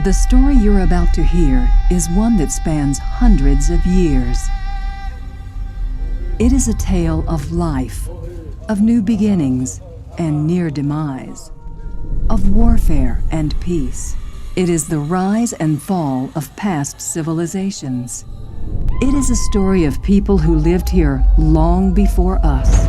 The story you're about to hear is one that spans hundreds of years. It is a tale of life, of new beginnings and near demise, of warfare and peace. It is the rise and fall of past civilizations. It is a story of people who lived here long before us.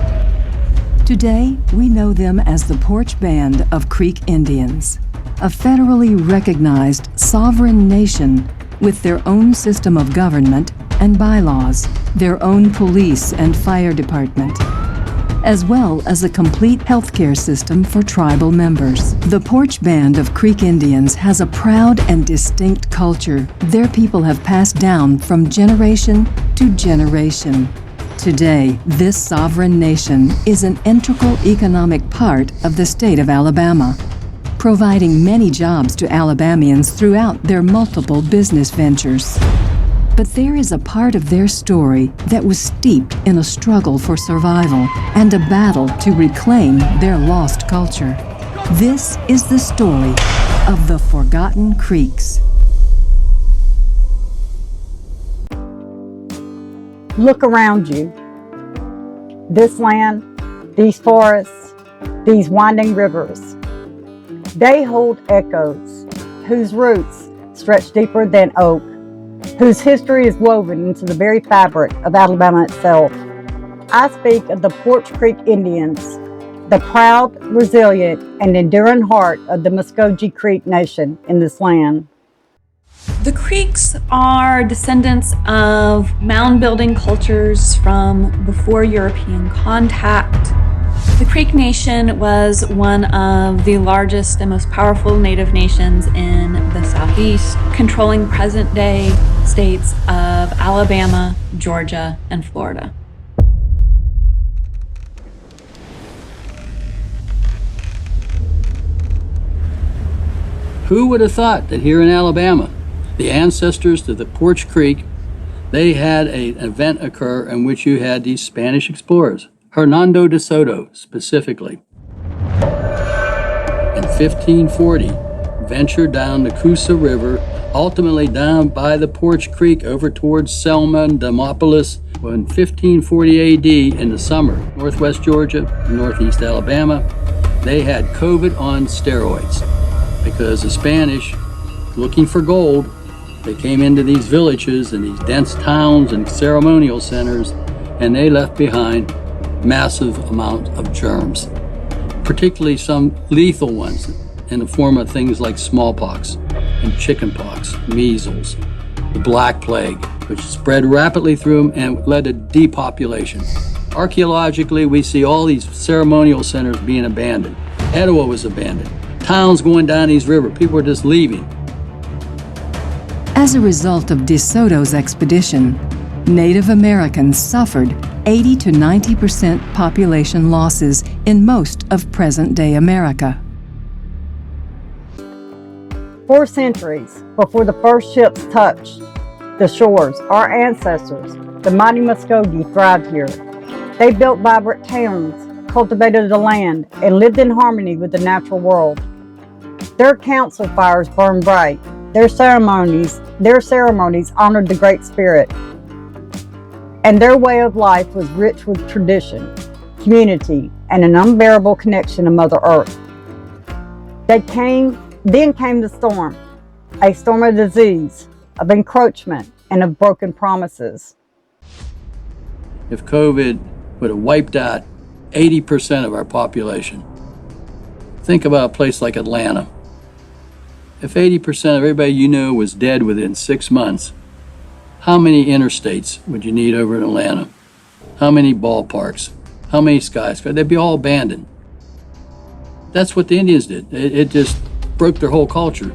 Today, we know them as the Poarch Band of Creek Indians, a federally recognized sovereign nation with their own system of government and bylaws, their own police and fire department, as well as a complete healthcare system for tribal members. The Poarch Band of Creek Indians has a proud and distinct culture their people have passed down from generation to generation. Today, this sovereign nation is an integral economic part of the state of Alabama, providing many jobs to Alabamians throughout their multiple business ventures. But there is a part of their story that was steeped in a struggle for survival and a battle to reclaim their lost culture. This is the story of the Forgotten Creeks. Look around you. This land, these forests, these winding rivers, they hold echoes whose roots stretch deeper than oak, whose history is woven into the very fabric of Alabama itself. I speak of the Poarch Creek Indians, the proud, resilient, and enduring heart of the Muscogee Creek Nation in this land. The Creeks are descendants of mound-building cultures from before European contact. The Creek Nation was one of the largest and most powerful native nations in the Southeast, controlling present-day states of Alabama, Georgia, and Florida. Who would have thought that here in Alabama, the ancestors to the Poarch Creek, they had an event occur in which you had these Spanish explorers, Hernando de Soto specifically, in 1540, ventured down the Coosa River, ultimately down by the Poarch Creek over towards Selma and Demopolis. In 1540 AD in the summer, northwest Georgia, northeast Alabama, they had COVID on steroids because the Spanish, looking for gold, they came into these villages and these dense towns and ceremonial centers, and they left behind massive amount of germs, particularly some lethal ones in the form of things like smallpox and chickenpox, measles, the Black Plague, which spread rapidly through them and led to depopulation. Archaeologically, we see all these ceremonial centers being abandoned. Etowah was abandoned. Towns going down these rivers, people were just leaving. As a result of De Soto's expedition, Native Americans suffered 80 to 90% population losses in most of present-day America. 4 centuries before the first ships touched the shores, our ancestors, the mighty Muscogee, thrived here. They built vibrant towns, cultivated the land, and lived in harmony with the natural world. Their council fires burned bright. Their ceremonies honored the Great Spirit. And their way of life was rich with tradition, community, and an unbearable connection to Mother Earth. Then came the storm, a storm of disease, of encroachment, and of broken promises. If COVID would have wiped out 80% of our population, think about a place like Atlanta. If 80% of everybody you knew was dead within 6 months, how many interstates would you need over in Atlanta? How many ballparks? How many skyscrapers? They'd be all abandoned. That's what the Indians did. It just broke their whole culture.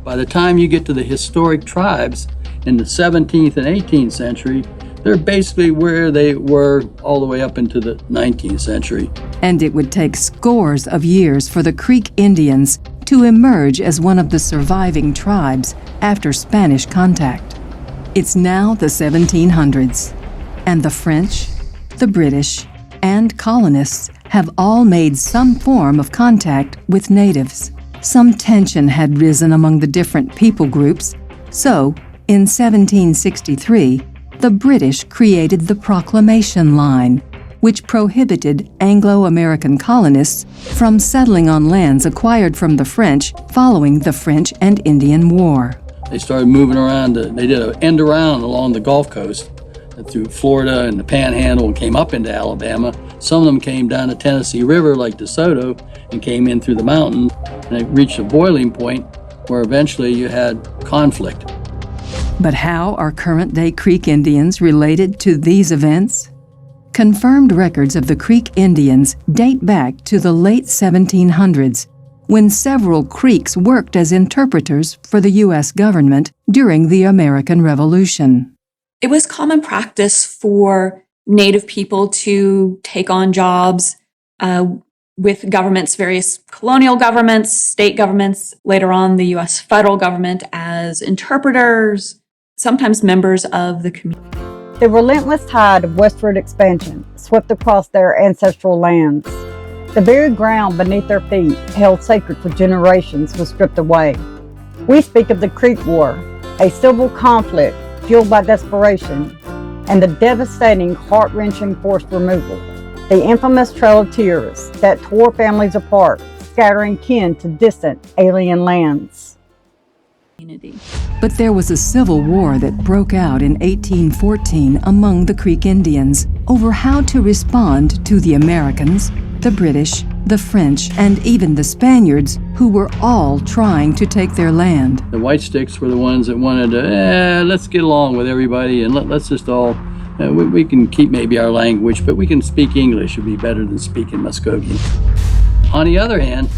By the time you get to the historic tribes in the 17th and 18th century, they're basically where they were all the way up into the 19th century. And it would take scores of years for the Creek Indians to emerge as one of the surviving tribes after Spanish contact. It's now the 1700s, and the French, the British, and colonists have all made some form of contact with natives. some tension had risen among the different people groups, so, in 1763, the British created the Proclamation Line, which prohibited Anglo-American colonists from settling on lands acquired from the French following the French and Indian War. They started moving around. They did an end around along the Gulf Coast through Florida and the Panhandle and came up into Alabama. Some of them came down the Tennessee River like DeSoto and came in through the mountains, and it reached a boiling point where eventually you had conflict. But how are current-day Creek Indians related to these events? Confirmed records of the Creek Indians date back to the late 1700s, when several Creeks worked as interpreters for the U.S. government during the American Revolution. It was common practice for Native people to take on jobs with governments, various colonial governments, state governments, later on the U.S. federal government as interpreters, sometimes members of the community. The relentless tide of westward expansion swept across their ancestral lands. The very ground beneath their feet, held sacred for generations, was stripped away. We speak of the Creek War, a civil conflict fueled by desperation, and the devastating, heart-wrenching forced removal, the infamous Trail of Tears that tore families apart, scattering kin to distant alien lands. But there was a civil war that broke out in 1814 among the Creek Indians over how to respond to the Americans, the British, the French, and even the Spaniards, who were all trying to take their land. The White Sticks were the ones that wanted to, let's get along with everybody and let's just all, we can keep maybe our language, but we can speak English. It would be better than speaking Muscogee. On the other hand,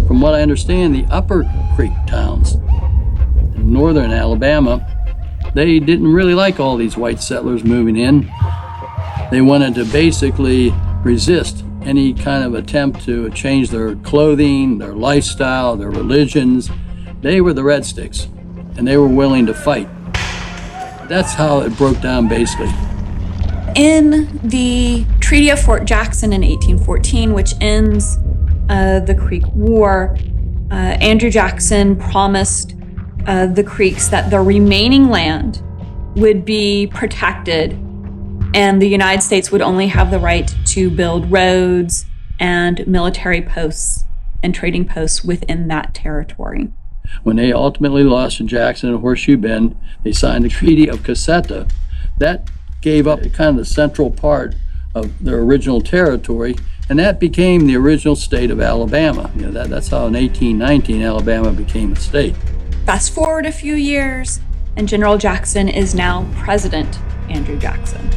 from what I understand, the Upper Creek towns in northern Alabama, they didn't really like all these white settlers moving in. They wanted to basically resist any kind of attempt to change their clothing, their lifestyle, their religions. They were the Red Sticks, and they were willing to fight. That's how it broke down, basically. In the Treaty of Fort Jackson in 1814, which ends the Creek War, Andrew Jackson promised the Creeks that the remaining land would be protected, and the United States would only have the right to build roads and military posts and trading posts within that territory. When they ultimately lost in Jackson and Horseshoe Bend, they signed the Treaty of Cassetta. That gave up kind of the central part of their original territory, and that became the original state of Alabama. That's how in 1819 Alabama became a state. Fast forward a few years, and General Jackson is now President Andrew Jackson.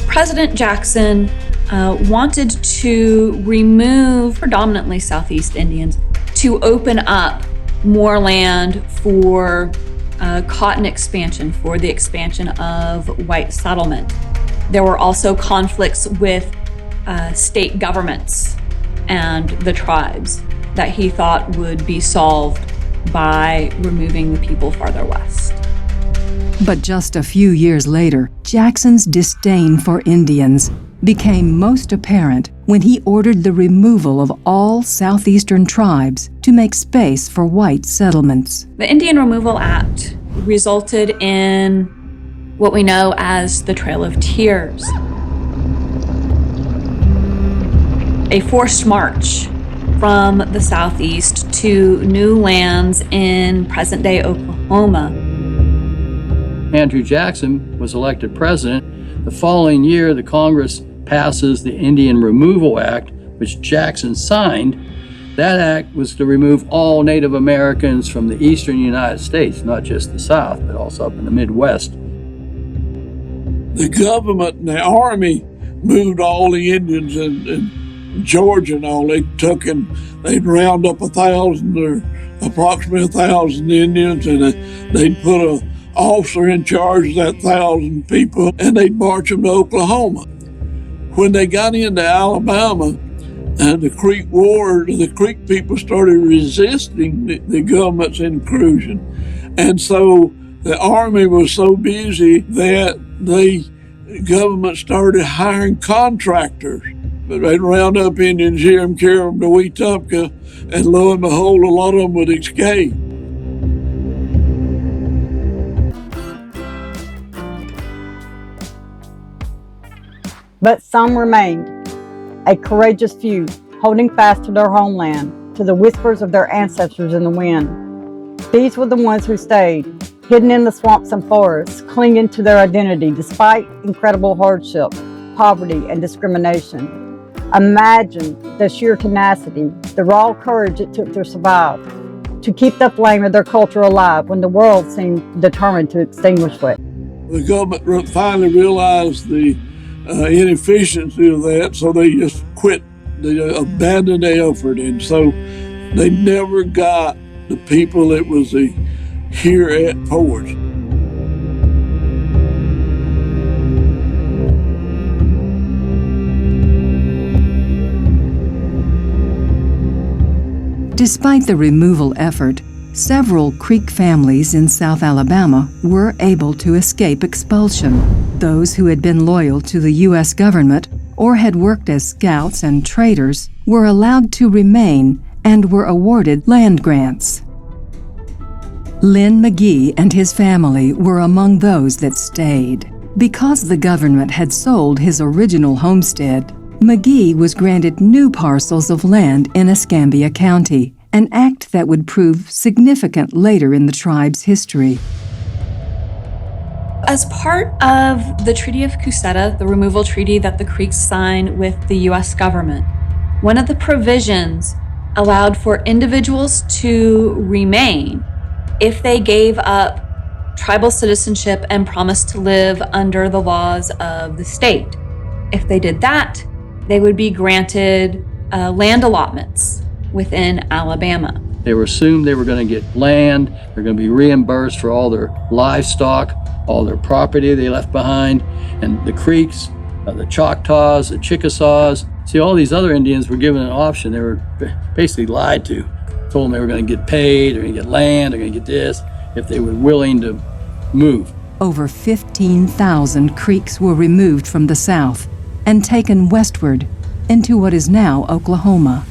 President Jackson wanted to remove predominantly Southeast Indians to open up more land for cotton expansion, for the expansion of white settlement. There were also conflicts with state governments and the tribes that he thought would be solved by removing the people farther west. But just a few years later, Jackson's disdain for Indians became most apparent when he ordered the removal of all southeastern tribes to make space for white settlements. The Indian Removal Act resulted in what we know as the Trail of Tears, a forced march from the southeast to new lands in present-day Oklahoma. Andrew Jackson was elected president. The following year, the Congress passes the Indian Removal Act, which Jackson signed. That act was to remove all Native Americans from the eastern United States, not just the South, but also up in the Midwest. The government and the Army moved all the Indians in Georgia and all. They'd round up 1,000 or approximately 1,000 Indians, and they'd put an officer in charge of that 1,000 people, and they'd march them to Oklahoma. When they got into Alabama and the Creek War, the Creek people started resisting the government's intrusion. And so the Army was so busy that the government started hiring contractors But they'd round up Indians here and carry them to Wetumpka, and lo and behold, a lot of them would escape. But some remained, a courageous few, holding fast to their homeland, to the whispers of their ancestors in the wind. These were the ones who stayed, hidden in the swamps and forests, clinging to their identity despite incredible hardship, poverty, and discrimination. Imagine the sheer tenacity, the raw courage it took to survive, to keep the flame of their culture alive when the world seemed determined to extinguish it. The government finally realized the inefficiency of that, so they just quit. They abandoned the effort, and so they never got the people that was here at Poarch. Despite the removal effort, several Creek families in South Alabama were able to escape expulsion. Those who had been loyal to the U.S. government or had worked as scouts and traders were allowed to remain and were awarded land grants. Lynn McGhee and his family were among those that stayed. Because the government had sold his original homestead, McGhee was granted new parcels of land in Escambia County, an act that would prove significant later in the tribe's history. As part of the Treaty of Cusseta, the removal treaty that the Creeks signed with the U.S. government, one of the provisions allowed for individuals to remain if they gave up tribal citizenship and promised to live under the laws of the state. If they did that, they would be granted land allotments within Alabama. They were assumed they were going to get land, they're going to be reimbursed for all their livestock, all their property they left behind, and the Creeks, the Choctaws, the Chickasaws. See, all these other Indians were given an option. They were basically lied to. Told them they were going to get paid, they're going to get land, they're going to get this, if they were willing to move. Over 15,000 Creeks were removed from the South and taken westward into what is now Oklahoma.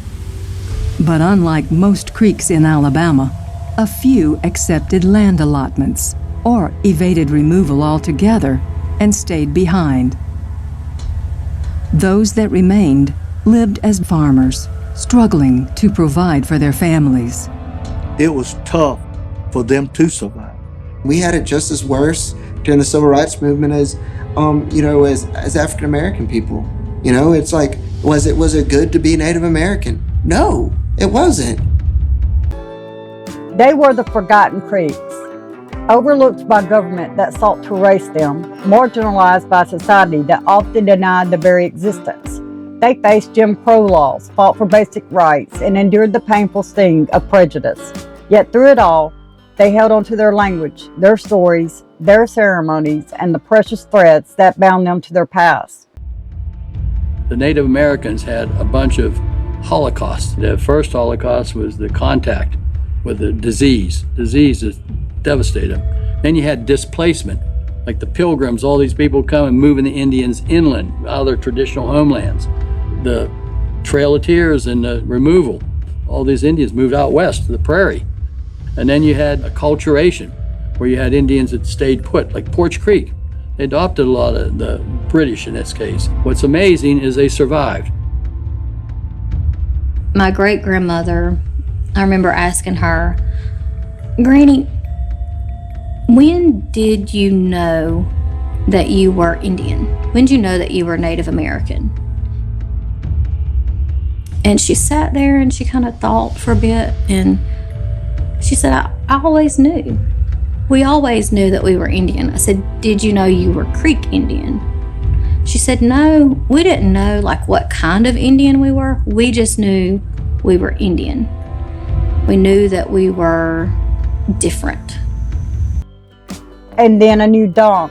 But unlike most Creeks in Alabama, a few accepted land allotments or evaded removal altogether and stayed behind. Those that remained lived as farmers, struggling to provide for their families. It was tough for them to survive. We had it just as worse during the Civil Rights Movement as African American people. You know, it's like, was it good to be Native American? No, it wasn't. They were the forgotten Creeks, overlooked by government that sought to erase them, marginalized by society that often denied their very existence. They faced Jim Crow laws, fought for basic rights, and endured the painful sting of prejudice. Yet through it all, they held on to their language, their stories, their ceremonies, and the precious threads that bound them to their past. The Native Americans had a bunch of holocausts. The first Holocaust was the contact with the disease. Disease is devastated. Then you had displacement, like the Pilgrims, all these people come and moving the Indians inland out of their traditional homelands. The Trail of Tears and the removal. All these Indians moved out west to the prairie. And then you had acculturation, where you had Indians that stayed put, like Poarch Creek. They adopted a lot of the British in this case. What's amazing is they survived. My great-grandmother, I remember asking her, Granny, when did you know that you were Indian? When did you know that you were Native American? And she sat there and she kind of thought for a bit, and she said, I always knew. We always knew that we were Indian. I said, did you know you were Creek Indian? She said, no, we didn't know like what kind of Indian we were. We just knew we were Indian. We knew that we were different. And then a new dawn,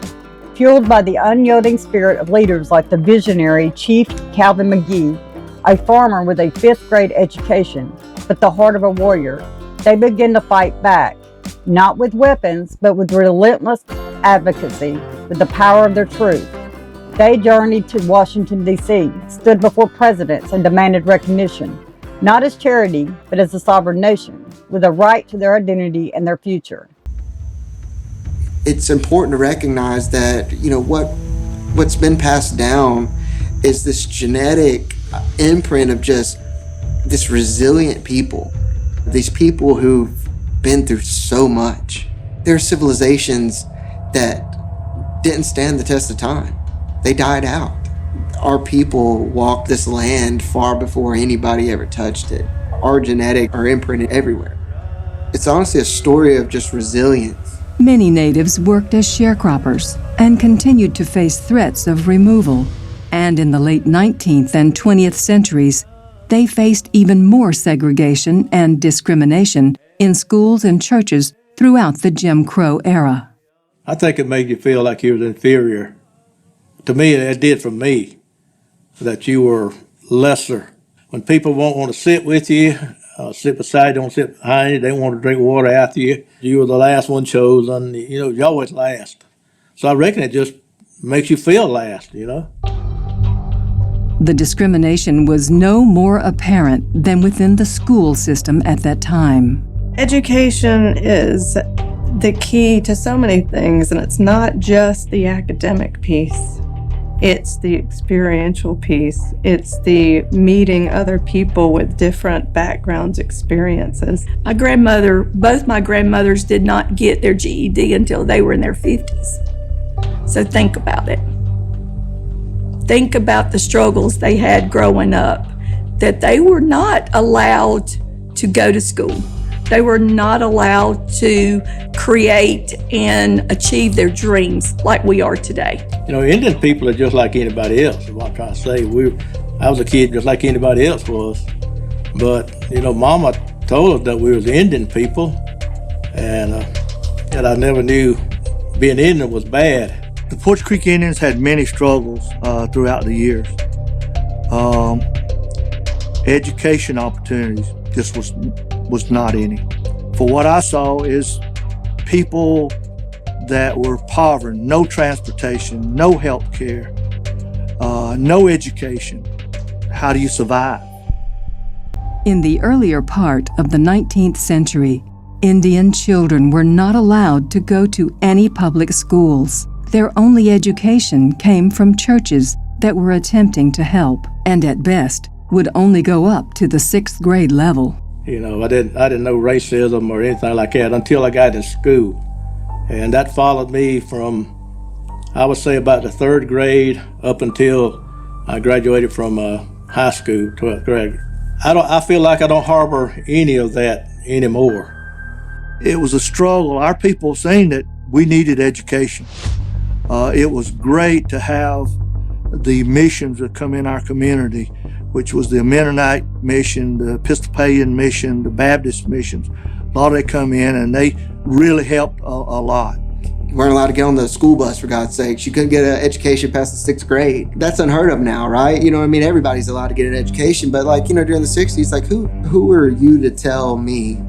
fueled by the unyielding spirit of leaders like the visionary Chief Calvin McGhee, a farmer with a 5th grade education, but the heart of a warrior. They begin to fight back, not with weapons, but with relentless advocacy, with the power of their truth. They journeyed to Washington, D.C., stood before presidents, and demanded recognition, not as charity, but as a sovereign nation, with a right to their identity and their future. It's important to recognize that, what's been passed down is this genetic imprint of just this resilient people, these people who've been through so much. There are civilizations that didn't stand the test of time. They died out. Our people walked this land far before anybody ever touched it. Our genetics are imprinted everywhere. It's honestly a story of just resilience. Many natives worked as sharecroppers and continued to face threats of removal. And in the late 19th and 20th centuries, they faced even more segregation and discrimination in schools and churches throughout the Jim Crow era. I think it made you feel like you were inferior. To me, it did for me, that you were lesser. When people won't want to sit with you, sit beside you, don't sit behind you, they want to drink water after you, you were the last one chosen, you always last. So I reckon it just makes you feel last, The discrimination was no more apparent than within the school system at that time. Education is the key to so many things, and it's not just the academic piece. It's the experiential piece. It's the meeting other people with different backgrounds, experiences. Both my grandmothers did not get their GED until they were in their 50s. So think about it. Think about the struggles they had growing up, that they were not allowed to go to school. They were not allowed to create and achieve their dreams like we are today. Indian people are just like anybody else, is what I'm trying to say. I was a kid just like anybody else was. But, Mama told us that we was Indian people, and I never knew being Indian was bad. The Poarch Creek Indians had many struggles throughout the years. Education opportunities just was not any. For what I saw is people that were poverty, no transportation, no health care, no education. How do you survive? In the earlier part of the 19th century, Indian children were not allowed to go to any public schools. Their only education came from churches that were attempting to help, and at best would only go up to the 6th grade level. I didn't know racism or anything like that until I got in school. And that followed me from, I would say, about the 3rd grade up until I graduated from high school, 12th grade. I feel like I don't harbor any of that anymore. It was a struggle. Our people saying that we needed education. It was great to have the missions that come in our community, which was the Mennonite mission, the Episcopalian mission, the Baptist missions. A lot of they come in and they really helped a lot. You weren't allowed to get on the school bus, for God's sakes. You couldn't get an education past the 6th grade. That's unheard of now, right? Everybody's allowed to get an education, but during the 60s, who are you to tell me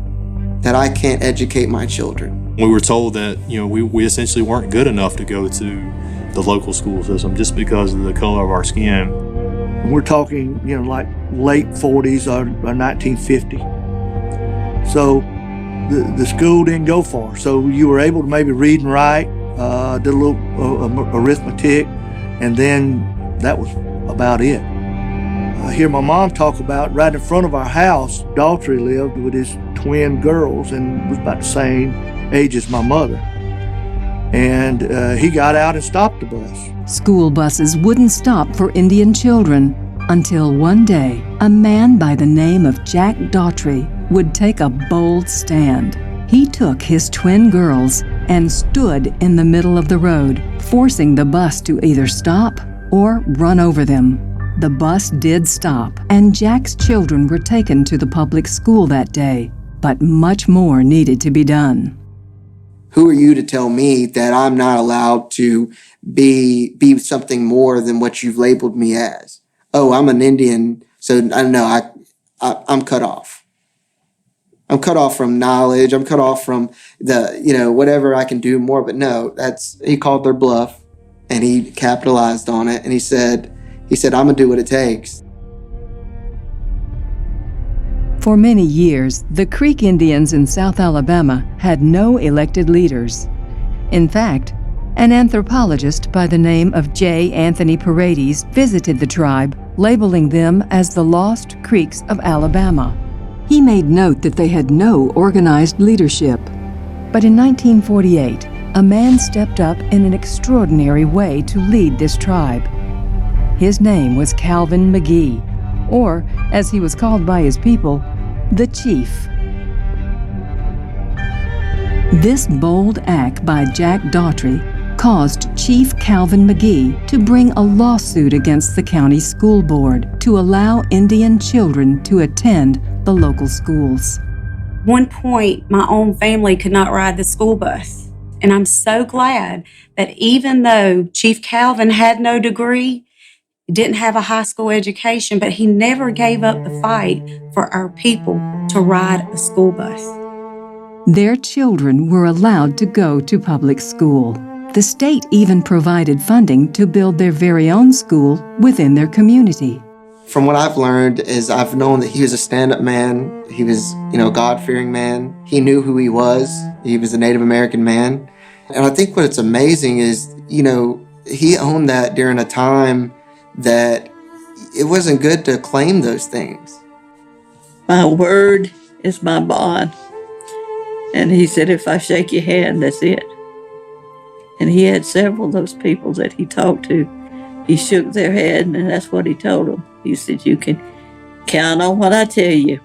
that I can't educate my children? We were told that, we essentially weren't good enough to go to the local school system just because of the color of our skin. We're talking, like late 40s or 1950. So the school didn't go far. So you were able to maybe read and write, did a little arithmetic, and then that was about it. I hear my mom talk about right in front of our house, Daughtry lived with his twin girls and was about the same age as my mother. And he got out and stopped the bus. School buses wouldn't stop for Indian children until one day, a man by the name of Jack Daughtry would take a bold stand. He took his twin girls and stood in the middle of the road, forcing the bus to either stop or run over them. The bus did stop, and Jack's children were taken to the public school that day, but much more needed to be done. Who are you to tell me that I'm not allowed to be something more than what you've labeled me as? Oh, I'm an Indian, so I know I'm cut off. I'm cut off from knowledge. I'm cut off from the, whatever I can do more. But no, he called their bluff. and he capitalized on it, and he said, I'm gonna do what it takes. For many years, the Creek Indians in South Alabama had no elected leaders. In fact, an anthropologist by the name of J. Anthony Paredes visited the tribe, labeling them as the Lost Creeks of Alabama. He made note that they had no organized leadership. But in 1948, a man stepped up in an extraordinary way to lead this tribe. His name was Calvin McGhee, or, as he was called by his people, the Chief. This bold act by Jack Daughtry caused Chief Calvin McGhee to bring a lawsuit against the county school board to allow Indian children to attend the local schools. One point, my own family could not ride the school bus. And I'm so glad that even though Chief Calvin had no degree, didn't have a high school education, but he never gave up the fight for our people to ride a school bus. Their children were allowed to go to public school. The state even provided funding to build their very own school within their community. From what I've learned is I've known that he was a stand-up man. He was, a God-fearing man. He knew who he was. He was a Native American man. And I think what's amazing is, he owned that during a time that it wasn't good to claim those things. My word is my bond. And he said, if I shake your hand, that's it. And he had several of those people that he talked to. He shook their head, and that's what he told them. He said, you can count on what I tell you,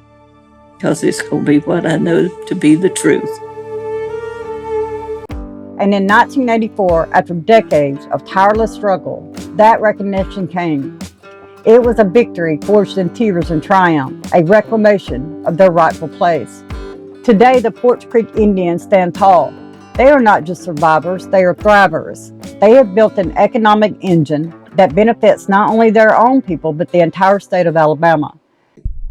because it's going to be what I know to be the truth. And in 1984, after decades of tireless struggle, that recognition came. It was a victory forged in tears and triumph, a reclamation of their rightful place. Today, the Poarch Creek Indians stand tall. They are not just survivors, they are thrivers. They have built an economic engine that benefits not only their own people, but the entire state of Alabama.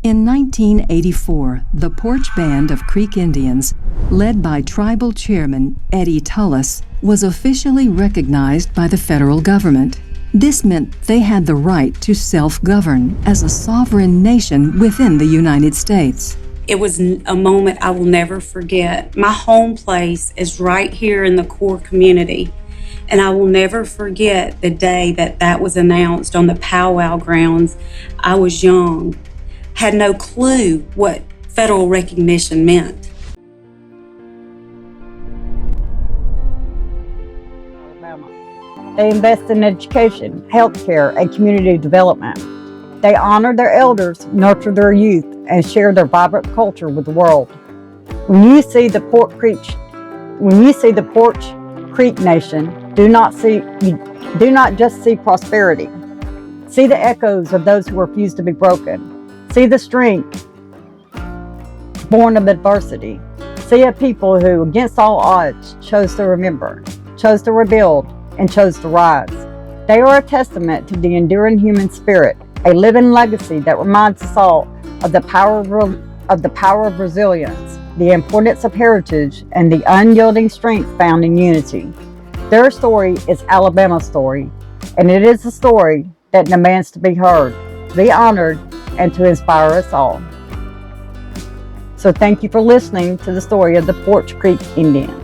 In 1984, the Poarch Band of Creek Indians, led by Tribal Chairman Eddie Tullis, was officially recognized by the federal government. This meant they had the right to self-govern as a sovereign nation within the United States. It was a moment I will never forget. My home place is right here in the core community, and I will never forget the day that was announced on the powwow grounds. I was young, had no clue what federal recognition meant. They invest in education, healthcare, and community development. They honor their elders, nurture their youth, and share their vibrant culture with the world. When you see the Poarch Creek Nation, do not just see prosperity. See the echoes of those who refuse to be broken. See the strength born of adversity. See a people who, against all odds, chose to remember, chose to rebuild, and chose to rise. They are a testament to the enduring human spirit, a living legacy that reminds us all of the power of resilience, the importance of heritage, and the unyielding strength found in unity. Their story is Alabama's story, and it is a story that demands to be heard, be honored, and to inspire us all. So thank you for listening to the story of the Poarch Creek Indians.